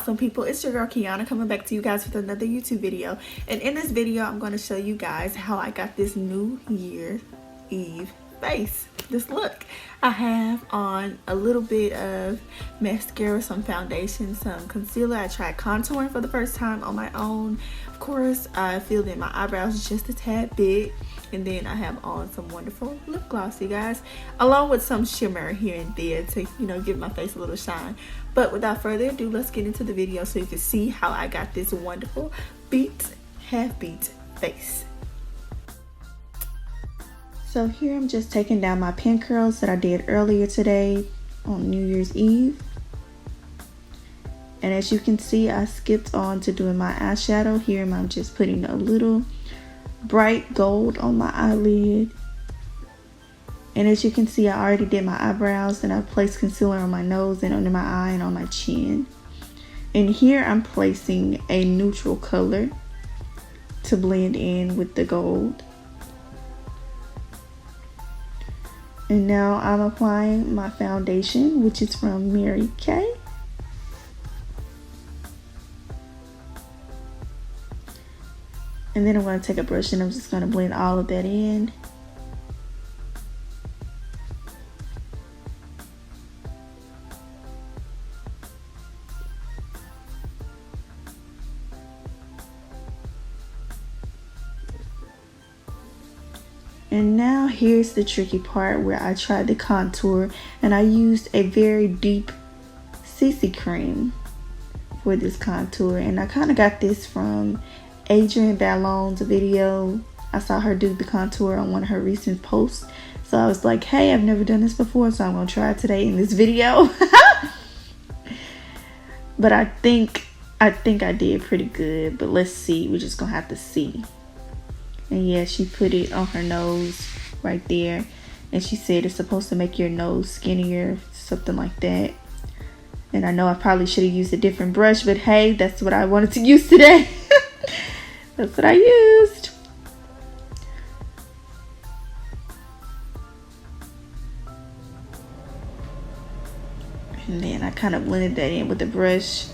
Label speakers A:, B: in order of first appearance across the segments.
A: awesome people? It's your girl Kionna coming back to you guys with another YouTube video. And in this video, I'm going to show you guys how I got this New Year's Eve face, this look. I have on a little bit of mascara, some foundation, some concealer. I tried contouring for the first time on my own. Of course, I filled in my eyebrows just a tad bit, and then I have on some wonderful lip gloss, you guys, along with some shimmer here and there to, you know, give my face a little shine. But without further ado, let's get into the video so you can see how I got this wonderful half beat face. So here I'm just taking down my pin curls that I did earlier today on New Year's Eve. And as you can see, I skipped on to doing my eyeshadow. Here I'm just putting a little bright gold on my eyelid. And as you can see, I already did my eyebrows, and I placed concealer on my nose and under my eye and on my chin. And here I'm placing a neutral color to blend in with the gold. And now I'm applying my foundation, which is from Mary Kay. And then I'm going to take a brush and I'm just going to blend all of that in. And now here's the tricky part where I tried the contour, and I used a very deep CC cream for this contour. And I kind of got this from Adrienne Ballon's video. I saw her do the contour on one of her recent posts, so I was like, hey, I've never done this before, so I'm gonna try it today in this video. But I think I did pretty good, but let's see. We're just gonna have to see. And yeah, she put it on her nose right there, and she said it's supposed to make your nose skinnier, something like that. And I know I probably should have used a different brush, but hey, that's what I wanted to use today. That's what I used. And then I kind of blended that in with the brush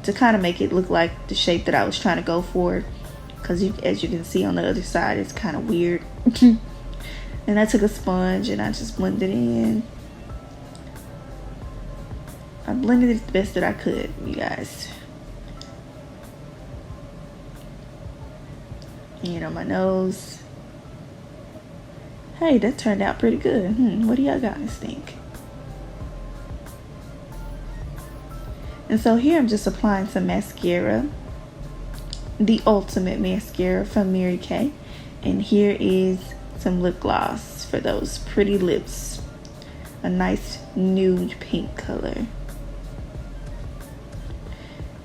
A: to kind of make it look like the shape that I was trying to go for. Because as you can see on the other side, it's kind of weird. And I took a sponge and I just blended it in. I blended it the best that I could, you guys. And on my nose. Hey, that turned out pretty good. What do y'all guys think? And so here I'm just applying some mascara. The Ultimate Mascara from Mary Kay. And here is some lip gloss for those pretty lips. A nice nude pink color.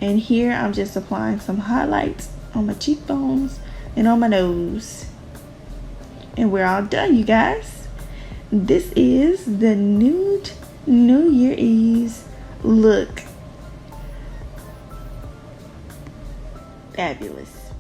A: And here I'm just applying some highlights on my cheekbones and on my nose. And we're all done, you guys. This is the nude New Year's Eve look. Fabulous.